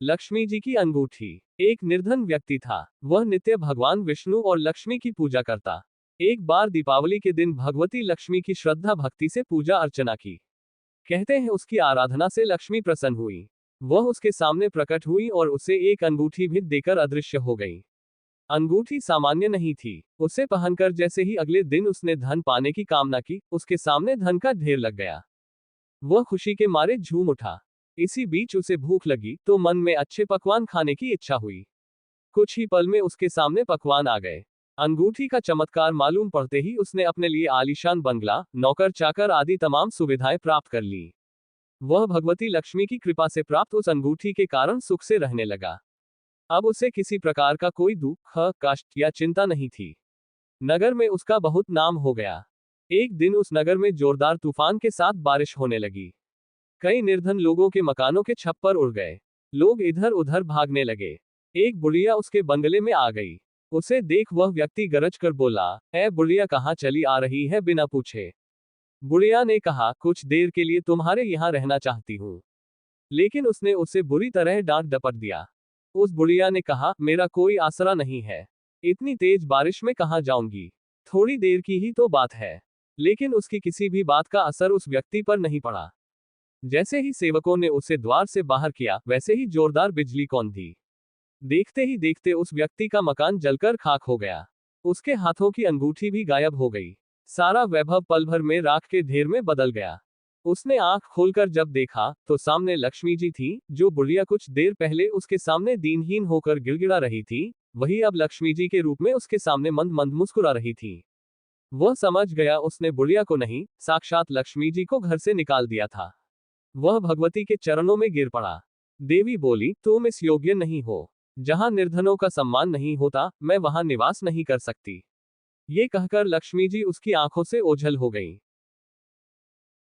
लक्ष्मी जी की अंगूठी। एक निर्धन व्यक्ति था। वह नित्य भगवान विष्णु और लक्ष्मी की पूजा करता। एक बार दीपावली के दिन भगवती लक्ष्मी की श्रद्धा भक्ति से पूजा अर्चना की। कहते हैं उसकी आराधना से लक्ष्मी प्रसन्न हुई। वह उसके सामने प्रकट हुई और उसे एक अंगूठी भी देकर अदृश्य हो गई। अंगूठी सामान्य नहीं थी। उसे पहनकर जैसे ही अगले दिन उसने धन पाने की कामना की, उसके सामने धन का ढेर लग गया। वह खुशी के मारे झूम उठा। इसी बीच उसे भूख लगी तो मन में अच्छे पकवान खाने की इच्छा हुई। कुछ ही पल में उसके सामने पकवान आ गए। अंगूठी का चमत्कार मालूम पड़ते ही उसने अपने लिए आलीशान बंगला, नौकर चाकर आदि तमाम सुविधाएं प्राप्त कर ली। वह भगवती लक्ष्मी की कृपा से प्राप्त उस अंगूठी के कारण सुख से रहने लगा। अब उसे किसी प्रकार का कोई दुख, कष्ट या चिंता नहीं थी। नगर में उसका बहुत नाम हो गया। एक दिन उस नगर में जोरदार तूफान के साथ बारिश होने लगी। कई निर्धन लोगों के मकानों के छप्पर उड़ गए। लोग इधर उधर भागने लगे। एक बुढ़िया उसके बंगले में आ गई। उसे देख वह व्यक्ति गरज कर बोला, ऐ बुढ़िया, कहाँ चली आ रही है बिना पूछे? बुढ़िया ने कहा, कुछ देर के लिए तुम्हारे यहाँ रहना चाहती हूँ। लेकिन उसने उसे बुरी तरह डांट डपट दिया। उस बुढ़िया ने कहा, मेरा कोई आसरा नहीं है। इतनी तेज बारिश में कहाँ जाऊंगी? थोड़ी देर की ही तो बात है। लेकिन उसकी किसी भी बात का असर उस व्यक्ति पर नहीं पड़ा। जैसे ही सेवकों ने उसे द्वार से बाहर किया, वैसे ही जोरदार बिजली कौंधी। देखते ही देखते उस व्यक्ति का मकान जलकर खाक हो गया। उसके हाथों की अंगूठी भी गायब हो गई। सारा वैभव पल भर में राख के ढेर में बदल गया। उसने आंख खोलकर जब देखा तो सामने लक्ष्मी जी थी, जो बुढ़िया कुछ देर पहले उसके सामने दीनहीन होकर गिड़गिड़ा रही थी, वही अब लक्ष्मी जी के रूप में उसके सामने मंद मंद मुस्कुरा रही थी। वह समझ गया उसने बुढ़िया को नहीं, साक्षात लक्ष्मी जी को घर से निकाल दिया था। वह भगवती के चरणों में गिर पड़ा। देवी बोली, तुम इस योग्य नहीं हो। जहां निर्धनों का सम्मान नहीं होता, मैं वहां निवास नहीं कर सकती। ये कहकर लक्ष्मी जी उसकी आंखों से ओझल हो गईं।